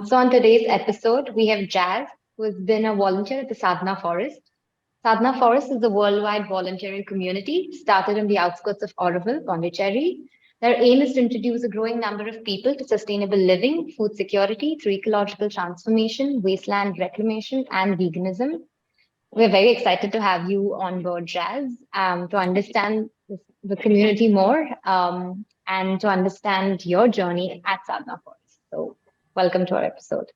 So on today's episode, we have Jazz, who has been a volunteer at the Sadhana Forest. Sadhana Forest is a worldwide volunteering community started in the outskirts of Oroville, Pondicherry. Their aim is to introduce a growing number of people to sustainable living, food security through ecological transformation, wasteland reclamation, and veganism. We're very excited to have you on board, Jazz, to understand the community more and to understand your journey at Sadhana Forest. So, welcome to our episode.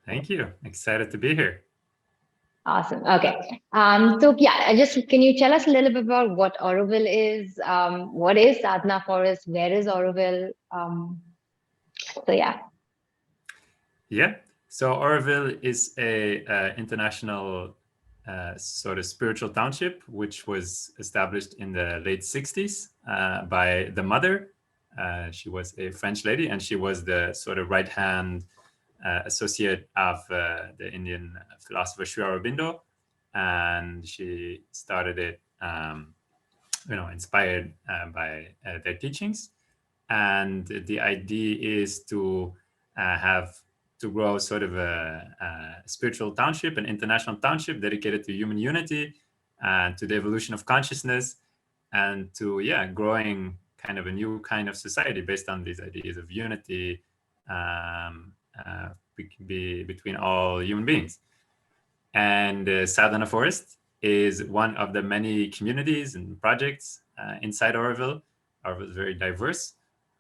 Thank you. Excited to be here. Awesome. Okay. So yeah, can you tell us a little bit about what Oroville is? What is Sadhana Forest? Where is Oroville? So yeah. Yeah. So Oroville is a international sort of spiritual township, which was established in the late 60s by the mother. She was a French lady, and she was the sort of right-hand associate of the Indian philosopher Sri Aurobindo. And she started it, inspired by their teachings. And the idea is to have to grow sort of a spiritual township, an international township dedicated to human unity and to the evolution of consciousness, and to growing kind of a new kind of society based on these ideas of unity between all human beings. And Sadhana Forest is one of the many communities and projects inside Oroville. Oroville is very diverse,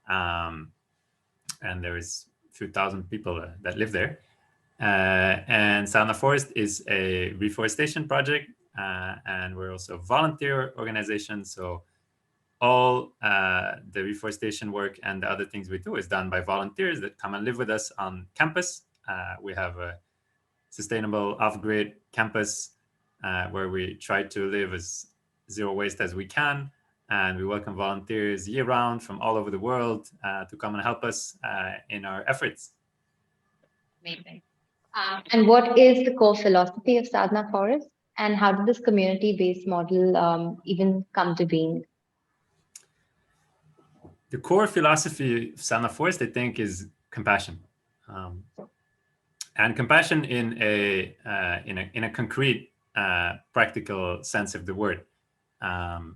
and there is a few thousand people that live there. And Sadhana Forest is a reforestation project, and we're also a volunteer organization. So all the reforestation work and the other things we do is done by volunteers that come and live with us on campus. We have a sustainable off-grid campus where we try to live as zero waste as we can. And we welcome volunteers year-round from all over the world to come and help us in our efforts. Amazing. And what is the core philosophy of Sadhana Forest? And how did this community-based model even come to being? The core philosophy of Sadhana Forest, I think, is compassion. And compassion in a concrete, practical sense of the word.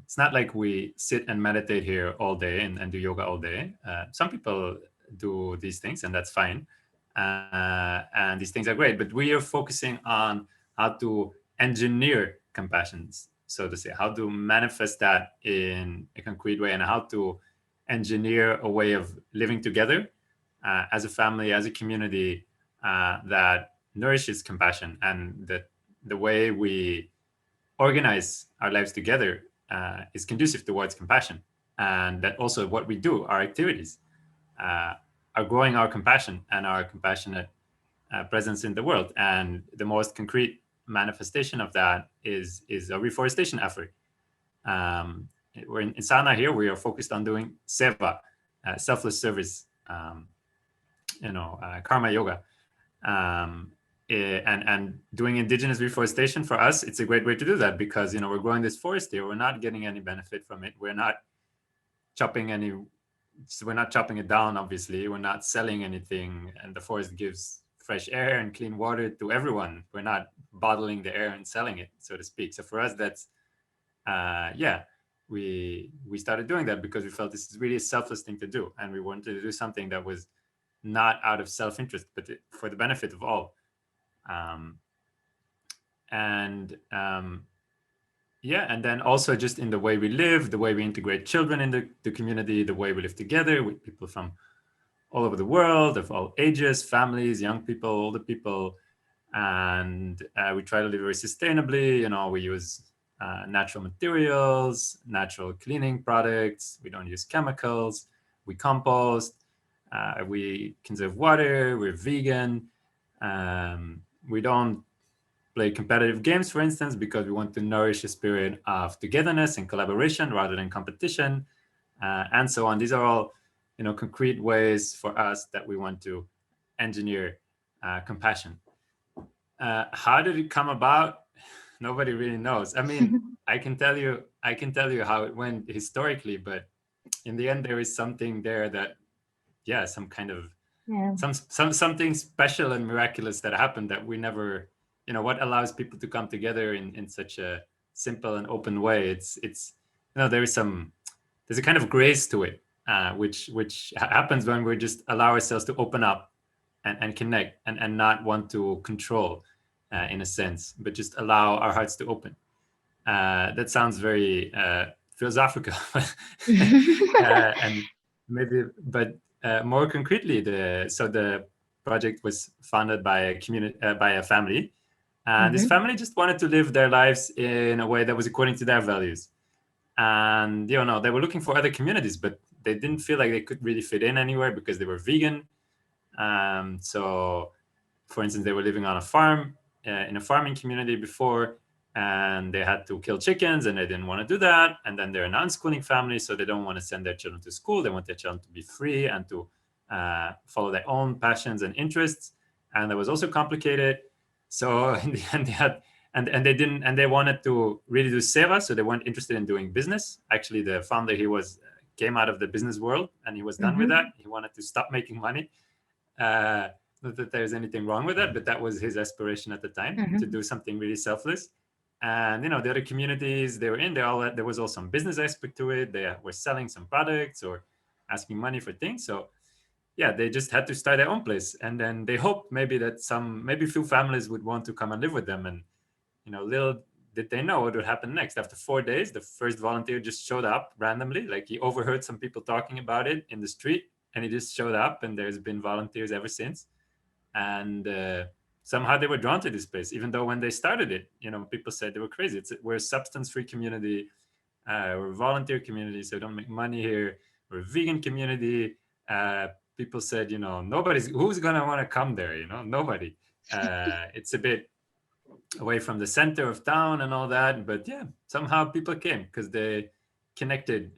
It's not like we sit and meditate here all day and do yoga all day. Some people do these things, and that's fine. And these things are great, but we are focusing on how to engineer compassion, so to say, how to manifest that in a concrete way, and how to engineer a way of living together as a family, as a community, that nourishes compassion, and that the way we organize our lives together is conducive towards compassion. And that also what we do, our activities, are growing our compassion and our compassionate presence in the world. And the most concrete manifestation of that is a reforestation effort. We're in Sadhana here, we are focused on doing seva, selfless service, karma yoga. And doing indigenous reforestation for us, it's a great way to do that, because we're growing this forest here, we're not getting any benefit from it, we're not chopping it down, obviously, we're not selling anything, and the forest gives fresh air and clean water to everyone. We're not bottling the air and selling it, so to speak. So for us, that's we started doing that because we felt this is really a selfless thing to do, and we wanted to do something that was not out of self-interest, but for the benefit of all. And then also just in the way we live, the way we integrate children in the community, the way we live together with people from all over the world, of all ages, families, young people, older people. And we try to live very sustainably. We use natural materials, natural cleaning products. We don't use chemicals. We compost. We conserve water. We're vegan. We don't play competitive games, for instance, because we want to nourish a spirit of togetherness and collaboration rather than competition, and so on. These are all, concrete ways for us that we want to engineer compassion. How did it come about? Nobody really knows. I mean, I can tell you how it went historically, but in the end, there is something there that, some kind of Yeah. Something special and miraculous that happened that we never, what allows people to come together in such a simple and open way. It's there's a kind of grace to it, which happens when we just allow ourselves to open up and connect, and not want to control, in a sense, but just allow our hearts to open. That sounds very philosophical, and maybe, but more concretely, the project was founded by a community, by a family. This Mm-hmm. family just wanted to live their lives in a way that was according to their values, and they were looking for other communities, but they didn't feel like they could really fit in anywhere because they were vegan. So, for instance, they were living on a farm, in a farming community before, and they had to kill chickens, and they didn't want to do that. And then they're an unschooling family, so they don't want to send their children to school. They want their children to be free and to follow their own passions and interests. And that was also complicated. So in the end, they had, and they didn't, and they wanted to really do seva, so they weren't interested in doing business. Actually, the founder, he was came out of the business world, and he was done with that. Mm-hmm. He wanted to stop making money. Uh, Not that there's anything wrong with that, but that was his aspiration at the time, to Mm-hmm. do something really selfless. And the other communities they were in, there was also some business aspect to it. They were selling some products or asking money for things. So yeah, they just had to start their own place, and then they hoped maybe that maybe a few families would want to come and live with them. And little did they know what would happen next. After 4 days, the first volunteer just showed up randomly. Like, he overheard some people talking about it in the street, and he just showed up. And there's been volunteers ever since. And somehow they were drawn to this place, even though when they started it, people said they were crazy. We're a substance-free community, we're a volunteer community, so we don't make money here. We're a vegan community. People said, who's gonna want to come there, nobody. It's a bit away from the center of town and all that, but yeah, somehow people came because they connected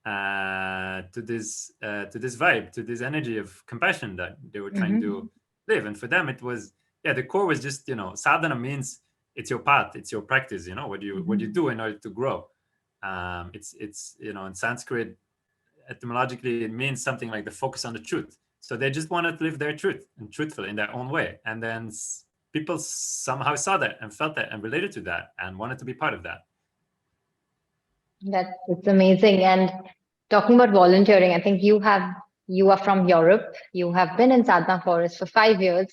to this vibe, to this energy of compassion that they were trying Mm-hmm. to live. And for them, it was, yeah, the core was just, sadhana means it's your path, it's your practice, what you Mm-hmm. do in order to grow. It's in Sanskrit, etymologically, it means something like the focus on the truth. So they just wanted to live their truth, and truthful in their own way. And then people somehow saw that and felt that and related to that and wanted to be part of that. It's amazing. And talking about volunteering, I think you are from Europe. You have been in Sadhana Forest for 5 years.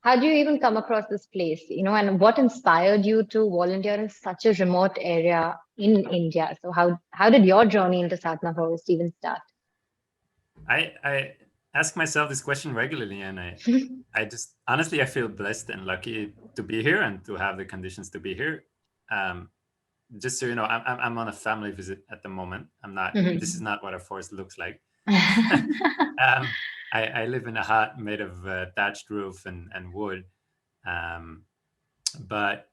How do you even come across this place? And what inspired you to volunteer in such a remote area in India? So how did your journey into Sadhana Forest even start? I ask myself this question regularly, and I just honestly, I feel blessed and lucky to be here and to have the conditions to be here. Um, just so you know, I'm on a family visit at the moment. I'm not. This is Mhm. not what a forest looks like. um, I live in a hut made of thatched roof and wood. Um, but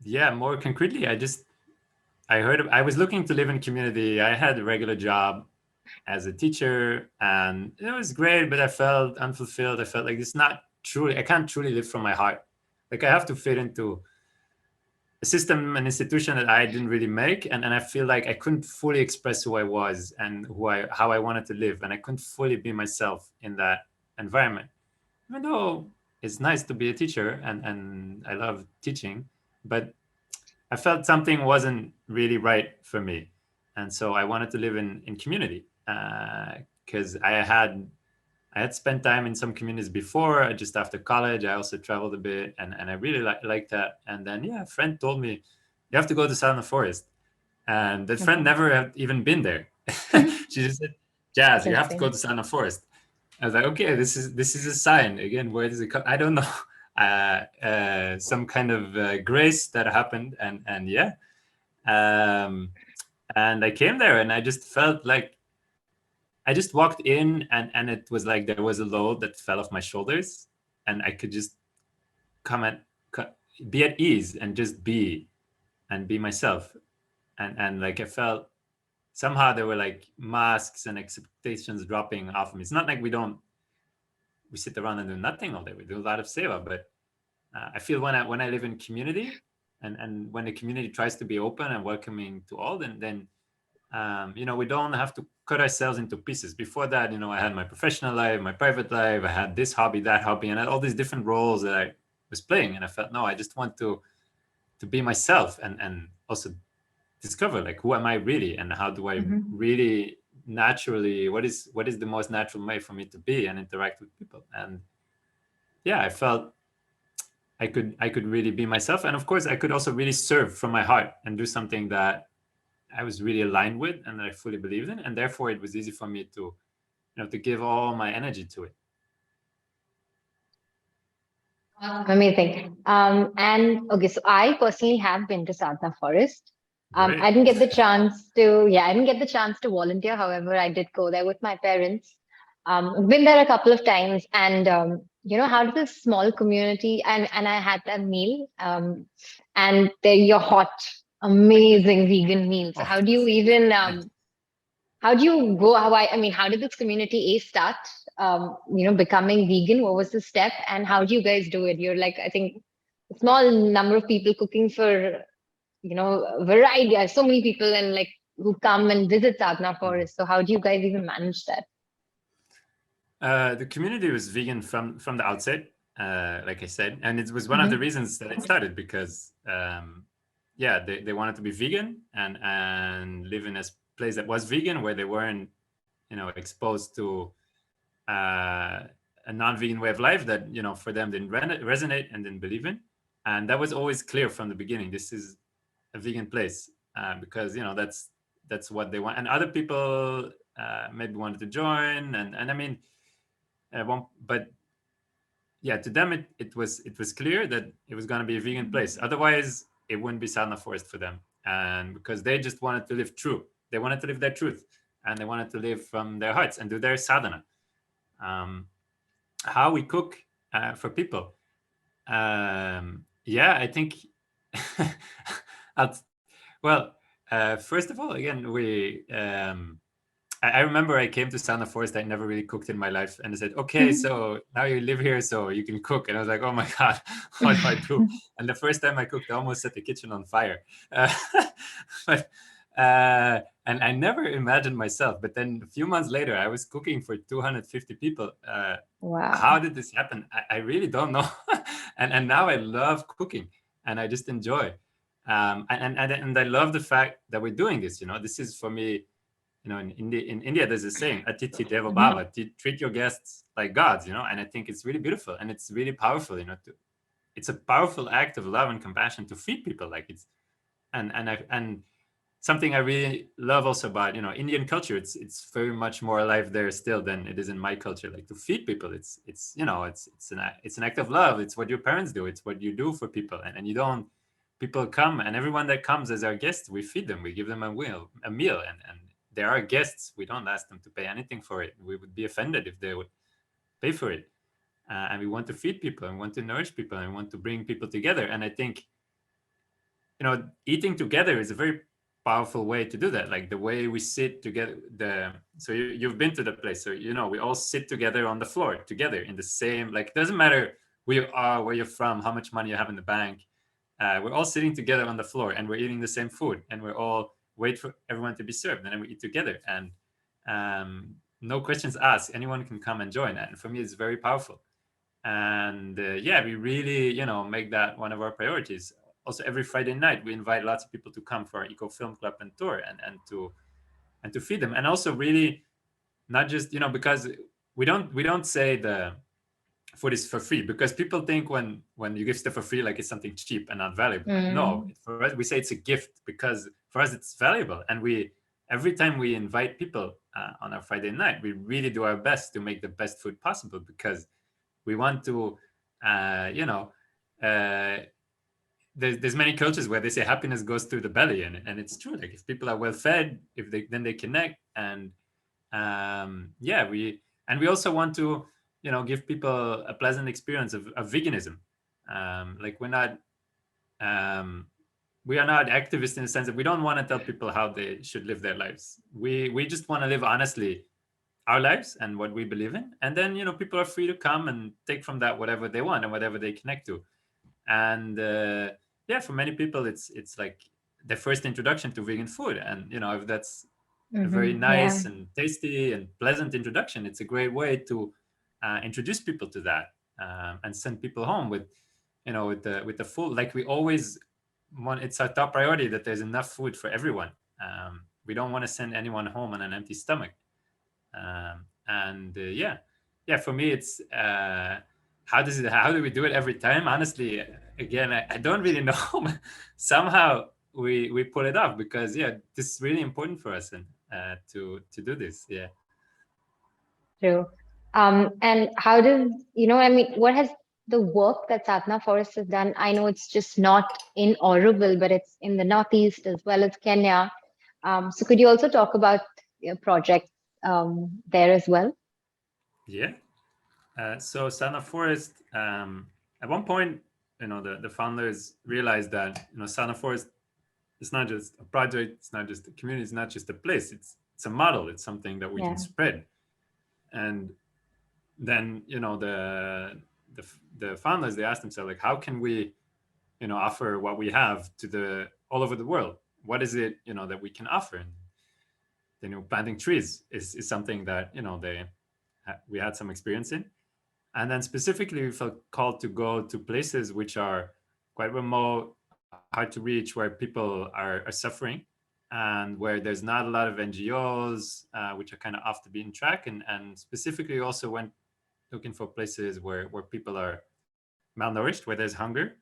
yeah, more concretely, I heard I was looking to live in community. I had a regular job as a teacher, and it was great, but I felt unfulfilled. I felt like it's not truly. I can't truly live from my heart. Like, I have to fit into a system, an institution that I didn't really make, and I feel like I couldn't fully express who I was and how I wanted to live, and I couldn't fully be myself in that environment. Even though it's nice to be a teacher, and I love teaching, but I felt something wasn't really right for me, and so I wanted to live in community, because I had spent time in some communities before, just after college. I also traveled a bit, and I really liked that. And then, yeah, a friend told me, you have to go to Sadhana Forest. And that friend Okay. never had even been there. She just said, Jazz, you have to go Interesting. to Sadhana Forest. I was like, okay, this is a sign. Again, where does it come? I don't know. Some kind of grace that happened. And yeah. Um, and I came there, and I just felt like I just walked in, and it was like there was a load that fell off my shoulders, and I could just come at be at ease and just be myself. And like, I felt somehow there were like masks and expectations dropping off of me. It's not like we sit around and do nothing all day. We do a lot of seva, but I feel when I live in community, and when the community tries to be open and welcoming to all, then we don't have to cut ourselves into pieces. Before that, I had my professional life, my private life, I had this hobby, that hobby, and I had all these different roles that I was playing. And I felt, no, I just want to be myself, and also discover, like, who am I really, and how do I Mhm. really naturally, what is the most natural way for me to be and interact with people. And yeah, I felt I could really be myself, and of course I could also really serve from my heart and do something that I was really aligned with and that I fully believed in, and therefore it was easy for me to to give all my energy to it. Amazing. And okay, so I personally have been to Sadhana Forest. Great. I didn't get the chance to, yeah, I didn't get the chance to volunteer. However, I did go there with my parents. I've been there a couple of times, and how does this small community, and I had that meal, and they're your hot, amazing vegan meal. So Oh, how do you even thanks. how do you go? I mean, how did this community A start? Becoming vegan. What was the step, and how do you guys do it? You're like, I think, a small number of people cooking for variety. So many people and like who come and visit Sadhana Mhm. Forest. So how do you guys even manage that? The community was vegan from the outset, like I said, and it was one of the Hmm. reasons that it started because, yeah, they wanted to be vegan and live in a place that was vegan where they weren't, exposed to uh, a non-vegan way of life that for them didn't resonate and didn't believe in, and that was always clear from the beginning. This is a vegan place, because that's what they want, and other people maybe wanted to join, and I mean, but yeah, to them it was clear that it was going to be a vegan place. Otherwise, it wouldn't be Sadhana Forest for them, and because they just wanted to live true, they wanted to live their truth, and they wanted to live from their hearts and do their sadhana. Um, how we cook for people. Yeah, I think. I'll- well, first of all, again, I remember I came to Sadhana Forest. I never really cooked in my life, and they said, "Okay, so now you live here, so you can cook." And I was like, "Oh my god, what do I do?" And the first time I cooked, I almost set the kitchen on fire. Uh, but and I never imagined myself. But then a few months later, I was cooking for 250 people. How Wow. did this happen? I really don't know. And now I love cooking, and I just enjoy. And I love the fact that we're doing this. This is for me. In India, there's a saying, "Atiti Deva Mhm. Bhava," treat your guests like gods. And I think it's really beautiful and it's really powerful. It's a powerful act of love and compassion to feed people. Like it's and something I really love also about Indian culture. It's very much more alive there still than it is in my culture. Like to feed people, it's an act of love. It's what your parents do. It's what you do for people, and you don't. People come, and everyone that comes as our guests, we feed them. We give them a meal, and they are guests. We don't ask them to pay anything for it. We would be offended if they would pay for it. And we want to feed people and want to nourish people and want to bring people together. And I think eating together is a very powerful way to do that. Like the way we sit together. So you've been to the place, so we all sit together on the floor together in the same. Like it doesn't matter who you are, where you're from, how much money you have in the bank. We're all sitting together on the floor and we're eating the same food, and we're all wait for everyone to be served, and then we eat together. And no questions asked. Anyone can come and join. And for me, it's very powerful. And yeah, we really make that one of our priorities. Also, every Friday night we invite lots of people to come for our eco film club and tour, and to feed them. And also really not just because we don't say the food is for free, because people think when you give stuff for free, like it's something cheap and not valuable. No, Mm. for us we say it's a gift, because for us it's valuable. And we every time we invite people on our Friday night, we really do our best to make the best food possible, because we want to uh, there's many cultures where they say happiness goes through the belly, and it's true. Like if people are well fed, if they then they connect. And yeah, we also want to give people a pleasant experience of veganism. Like um, we are not activists in the sense that we don't want to tell people how they should live their lives. We just want to live honestly our lives and what we believe in, and then people are free to come and take from that whatever they want and whatever they connect to. And yeah, for many people it's like their first introduction to vegan food. And if that's a very Yeah. nice and tasty and pleasant introduction. It's a great way to introduce people to that, and send people home with, with the full, like we always want. It's our top priority that there's enough food for everyone. We don't want to send anyone home on an empty stomach. And yeah, for me, it's how do we do it every time? Honestly, again, I don't really know. Somehow we pull it off because yeah, this is really important for us, and to do this. Yeah. True. And how does, I mean, what has the work that Sadhana Forest has done? I know it's just not in Auroville, but it's in the Northeast as well as Kenya. So could you also talk about your projects there as well? Yeah. So Sadhana Forest, at one point, the founders realized that Sadhana Forest is not just a project, it's not just a community, it's not just a place, it's a model, it's something that we can Yeah. spread. And then the the founders, they asked themselves, like, how can we offer what we have to the all over the world? What is it that we can offer? And planting trees is something that we had some experience in. And then specifically, we felt called to go to places which are quite remote, hard to reach, where people are suffering, and where there's not a lot of NGOs, which are kind of off the beaten track. And specifically, also went looking for places where people are malnourished, where there's hunger.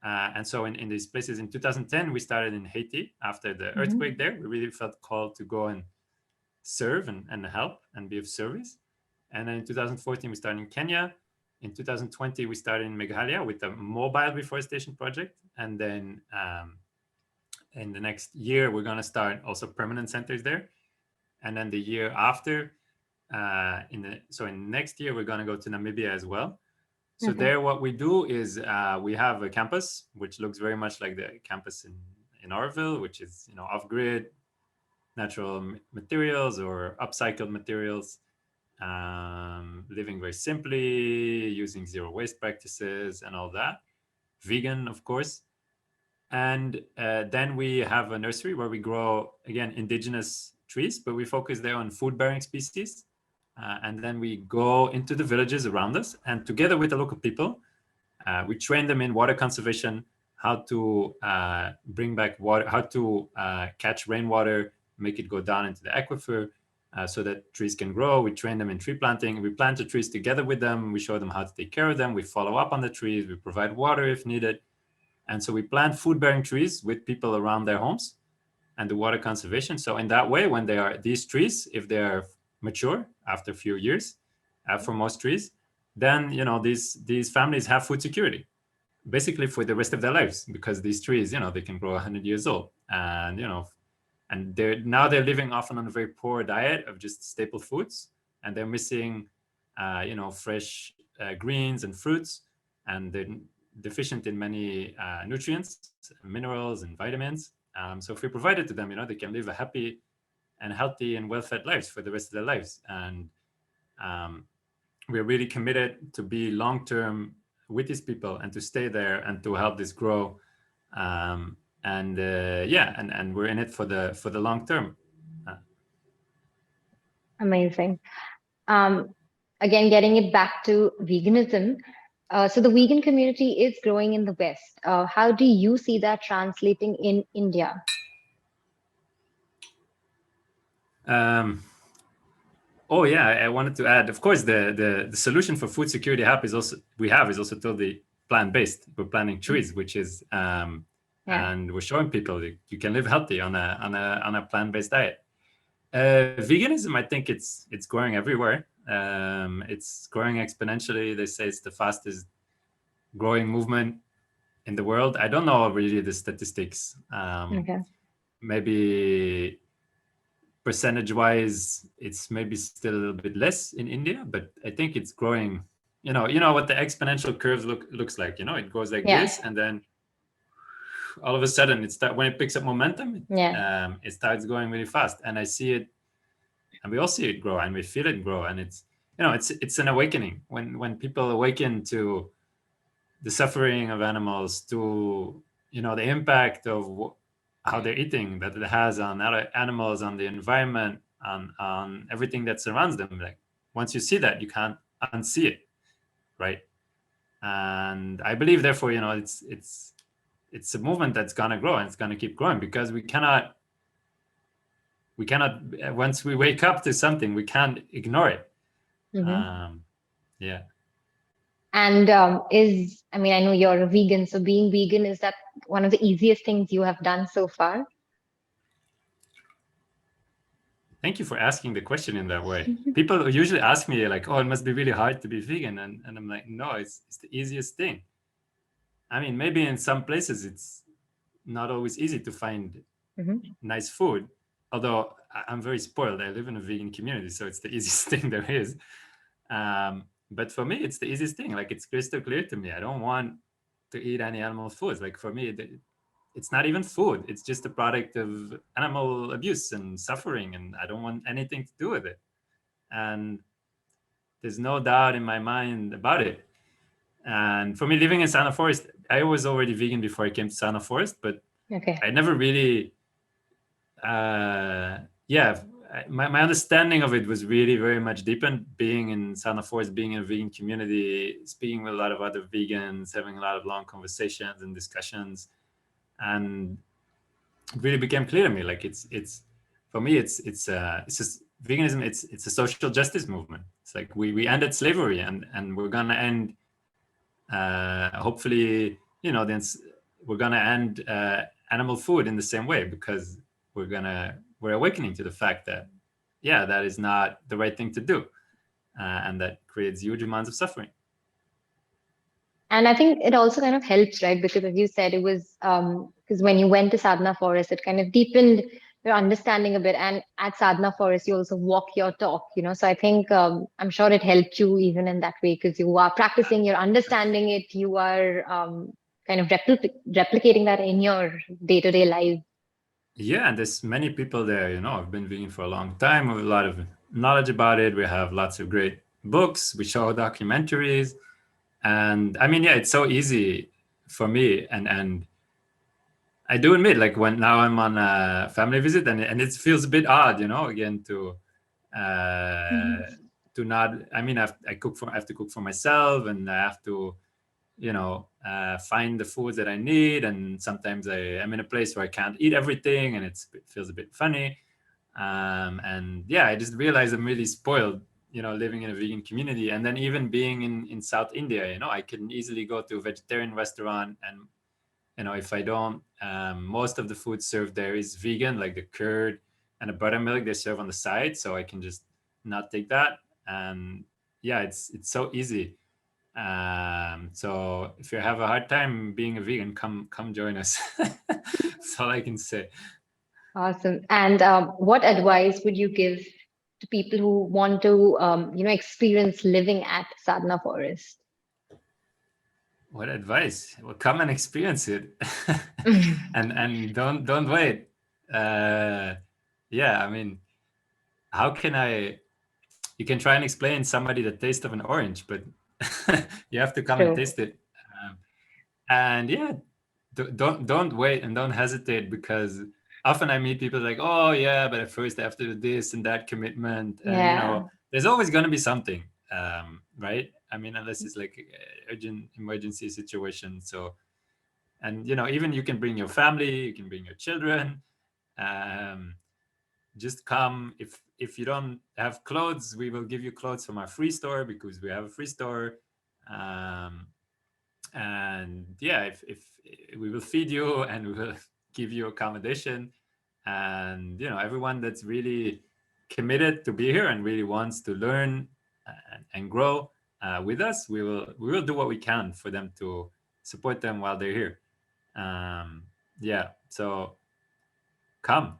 And so in these places in 2010, we started in Haiti after the earthquake Hmm. there. We really felt called to go and serve and help and be of service. And then in 2014, we started in Kenya. In 2020, we started in Meghalaya with a mobile reforestation project. And then in the next year, we're going to start also permanent centers there. And then the year after, in next year, we're going to go to Namibia as well. So Okay. there, what we do is we have a campus which looks very much like the campus in Orville, which is off grid, natural materials or upcycled materials, living very simply, using zero waste practices and all that. Vegan, of course. And then we have a nursery where we grow, again, indigenous trees, but we focus there on food bearing species. And then we go into the villages around us, and together with the local people, we train them in water conservation, how to bring back water, how to catch rainwater, make it go down into the aquifer, so that trees can grow. We train them in tree planting. We plant the trees together with them. We show them how to take care of them. We follow up on the trees. We provide water if needed. And so we plant food-bearing trees with people around their homes and the water conservation. So in that way, when they are these trees, if they are mature after a few years, for most trees, then these families have food security basically for the rest of their lives, because these trees they can grow 100 years old. And they're living often on a very poor diet of just staple foods, and they're missing fresh greens and fruits, and they're deficient in many nutrients, minerals, and vitamins. So if we provide it to them, they can live a happy and healthy and well-fed lives for the rest of their lives. And um, we're really committed to be long-term with these people and to stay there and to help this grow. And we're in it for the long term. Amazing. Um, Again, getting it back to veganism. So the vegan community is growing in the West. How do you see that translating in India? Um, oh yeah, I wanted to add. Of course, the solution for food security hub is also totally plant based. We're planting Mm. trees, which is Yeah. and we're showing people that you can live healthy on a plant based diet. Veganism, I think it's growing everywhere. It's growing exponentially. They say it's the fastest growing movement in the world. I don't know really the statistics. Okay. Maybe percentage wise, it's maybe still a little bit less in India, but I think it's growing. You know what the exponential curve looks like. It goes like Yeah. this, and then all of a sudden, when it picks up momentum, Yeah. it starts going really fast. And I see it, and we all see it grow, and we feel it grow, and it's an awakening when people awaken to the suffering of animals, to the impact of how they're eating, that it has on other animals, on the environment, on everything that surrounds them. Like once you see that, you can't unsee it, right? And I believe, therefore, it's a movement that's gonna grow, and it's gonna keep growing, because we cannot once we wake up to something, we can't ignore it. Hmm. Yeah. And I mean, I know you're a vegan, so being vegan, is that one of the easiest things you have done so far? Thank you for asking the question in that way. People usually ask me like, "Oh, it must be really hard to be vegan," and I'm like, "No, it's the easiest thing." I mean, maybe in some places it's not always easy to find Hmm. nice food. Although I'm very spoiled. I live in a vegan community, so it's the easiest thing there is. But for me, it's the easiest thing. Like it's crystal clear to me. I don't want to eat any animal foods. Like for me, it's not even food. It's just a product of animal abuse and suffering, and I don't want anything to do with it. And there's no doubt in my mind about it. And for me, living in Sadhana Forest, I was already vegan before I came to Sadhana Forest, but Okay. I never really, uh, yeah, my understanding of it was really very much deepened being in Sadhana Forest, being in a vegan community, speaking with a lot of other vegans, having a lot of long conversations and discussions. And it really became clear to me, like it's for me, it's just veganism. It's a social justice movement. It's like we ended slavery, and we're gonna end, hopefully, then we're gonna end animal food in the same way, because we're awakening to the fact that, yeah, that is not the right thing to do, and that creates huge amounts of suffering. And I think it also kind of helps, right? Because as you said, it was because when you went to Sadhana Forest, it kind of deepened your understanding a bit. And at Sadhana Forest, you also walk your talk, So I think I'm sure it helped you even in that way because you are practicing, you're understanding it, you are kind of replicating that in your day-to-day life. Yeah, and there's many people there. I've been vegan for a long time with a lot of knowledge about it. We have lots of great books. We show documentaries, and I mean, yeah, it's so easy for me, and I do admit, like when now I'm on a family visit, and it feels a bit odd, again uh, Mhm. to not. I mean, I have to cook for myself, and I have to, find the foods that I need, and sometimes I'm in a place where I can't eat everything, and it feels a bit funny. And yeah, I just realized I'm really spoiled, living in a vegan community, and then even being in South India, I can easily go to a vegetarian restaurant, and if I don't, most of the food served there is vegan, like the curd and the buttermilk they serve on the side, so I can just not take that. And yeah, it's so easy. So if you have a hard time being a vegan, come join us. That's all I can say. Awesome. And what advice would you give to people who want to, experience living at Sadhana Forest? What advice? Well, come and experience it, and don't wait. Uh, yeah, I mean, how can I? You can try and explain somebody the taste of an orange, but you have to come and True. taste it. Um, and yeah, don't wait and don't hesitate, because often I meet people like, oh yeah, but at first I have to do this and that commitment, and Yeah. there's always going to be something, right? I mean, unless it's like urgent emergency situation. So, and even you can bring your family, you can bring your children. Um, just come. If you don't have clothes, we will give you clothes from our free store, because we have a free store. um, and yeah, if we will feed you, and we will give you accommodation, and everyone that's really committed to be here and really wants to learn and grow with us, we will do what we can for them to support them while they're here. Yeah, so come.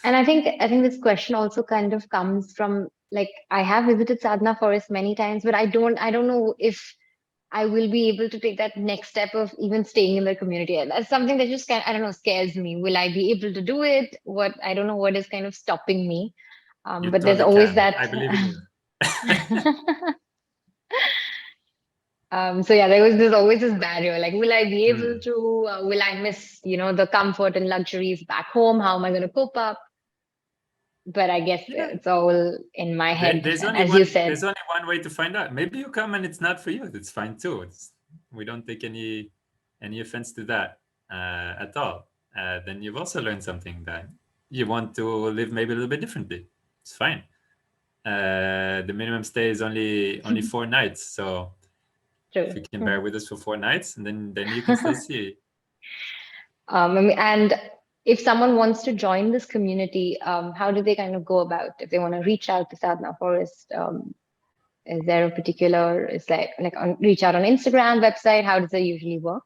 And I think this question also kind of comes from like I have visited Sadhana Forest many times, but I don't know if I will be able to take that next step of even staying in the community. And that's something that just kind I don't know scares me. Will I be able to do it? What I don't know what is kind of stopping me. You But there's totally always can. that. I believe in you. So yeah, there's always this barrier. Like, will I be able Hmm. to? Will I miss, the comfort and luxuries back home? How am I going to cope up? But I guess Yeah. it's all in my head, There's only as you one. said. There's only one way to find out. Maybe you come and it's not for you. It's fine too. We don't take any offense to that at all. Then you've also learned something that you want to live maybe a little bit differently. It's fine. The minimum stay is only 4 nights. So if you True. can bear with us for 4 nights, and then you can still see. And if someone wants to join this community, how do they kind of go about if they want to reach out to Sadhana Forest? Is there a particular, is like reach out on Instagram, website? How does it usually work?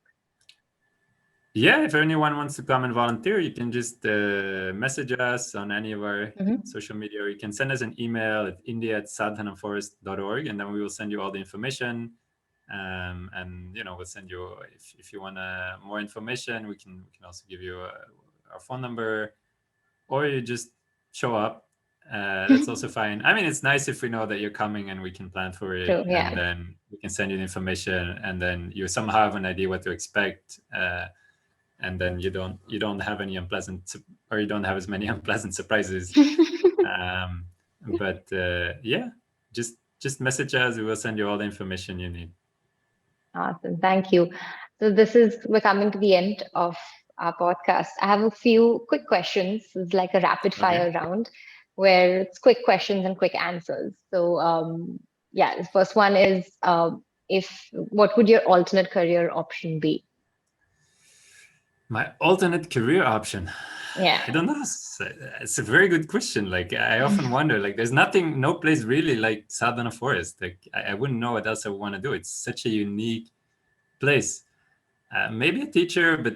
Yeah, if anyone wants to come and volunteer, you can just message us on any of our Hmm. social media, or you can send us an email at india@sadhanaforest.org, and then we will send you all the information. And we'll send you, if you want more information, we can also give you our phone number, or you just show up. That's also fine. I mean, it's nice if we know that you're coming and we can plan for it, True. and Yeah. then we can send you the information, and then you somehow have an idea what to expect. And then you don't have any or you don't have as many unpleasant surprises. Um, but yeah, just message us. We will send you all the information you need. Awesome. Thank you. So we're coming to the end of our podcast. I have a few quick questions. It's like a rapid Okay. fire round where it's quick questions and quick answers. So yeah, the first one is if what would your alternate career option be? My alternate career option. Yeah. I don't know. It's a very good question. Like I often wonder. Like there's no place really like Sadhana Forest. Like I wouldn't know what else I would want to do. It's such a unique place. Maybe a teacher, but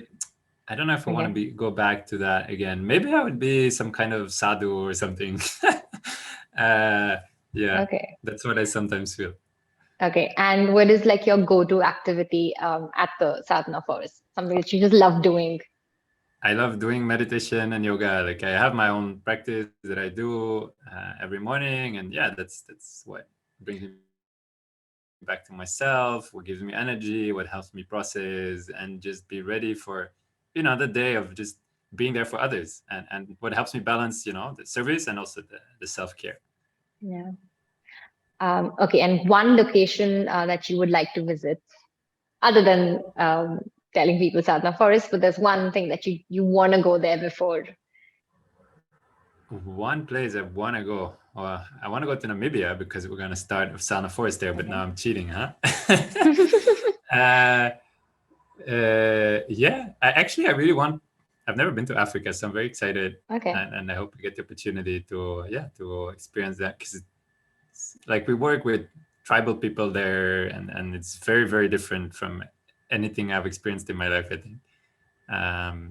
I don't know if I want to Okay. go back to that again. Maybe I would be some kind of sadhu or something. uh, yeah, Okay. that's what I sometimes feel. Okay. And what is like your go-to activity at the Sadhana Forest? Something that you just love doing? I love doing meditation and yoga. Like I have my own practice that I do every morning, and yeah, that's what brings me back to myself. What gives me energy, what helps me process, and just be ready for, the day of just being there for others. And what helps me balance, the service and also the self care. Yeah. Okay. And one location that you would like to visit, other than telling people Sadhana Forest, but there's one thing that you want to go there before. One place I want to go. I want to go to Namibia because we're gonna start with Sadhana Forest there. But Okay. now I'm cheating, huh? uh, yeah, I really want. I've never been to Africa, so I'm very excited, Okay. and I hope we get the opportunity to experience that because like we work with tribal people there, and it's very very different from anything I've experienced in my life. I think.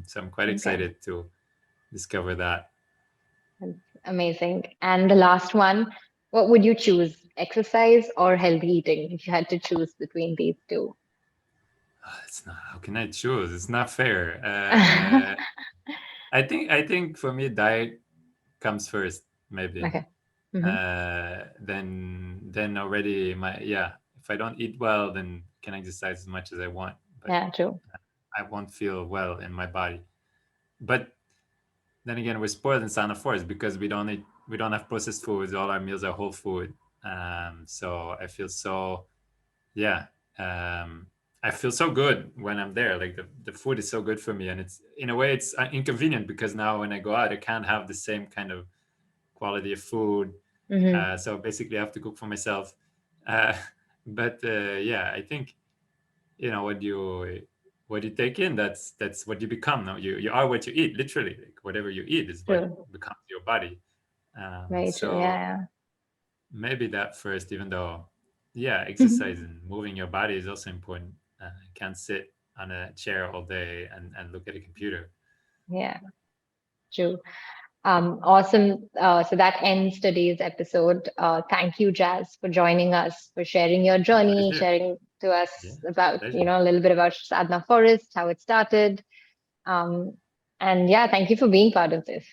So I'm quite Okay. excited to discover that. That's amazing. And the last one, what would you choose? Exercise or healthy eating if you had to choose between these two? It's not. How can I choose? It's not fair. I think for me, diet comes first, maybe. Okay. Hmm. Then already if I don't eat well, then can exercise as much as I want, but Yeah, true. I won't feel well in my body. But then again, we're spoiled in Sana Forest because we don't have processed foods. All our meals are whole food. So I feel so yeah I feel so good when I'm there. Like the food is so good for me, and it's in a way it's inconvenient because now when I go out I can't have the same kind of quality of food. Hmm. So basically I have to cook for myself. uh, but yeah, I think what you take in, that's what you become. Now you are what you eat, literally. Like whatever you eat is what True. becomes your body. Very true. So Yeah. maybe that first, even though, yeah, exercise and moving your body is also important. You can't sit on a chair all day and look at a computer. Yeah. True. Awesome. So that ends today's episode. Thank you, Jazz, for joining us, for sharing your My journey, pleasure. sharing to us Yeah, about, pleasure. a little bit about Sadhana Forest, how it started. Um, and yeah, thank you for being part of this.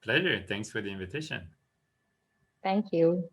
Pleasure. Thanks for the invitation. Thank you.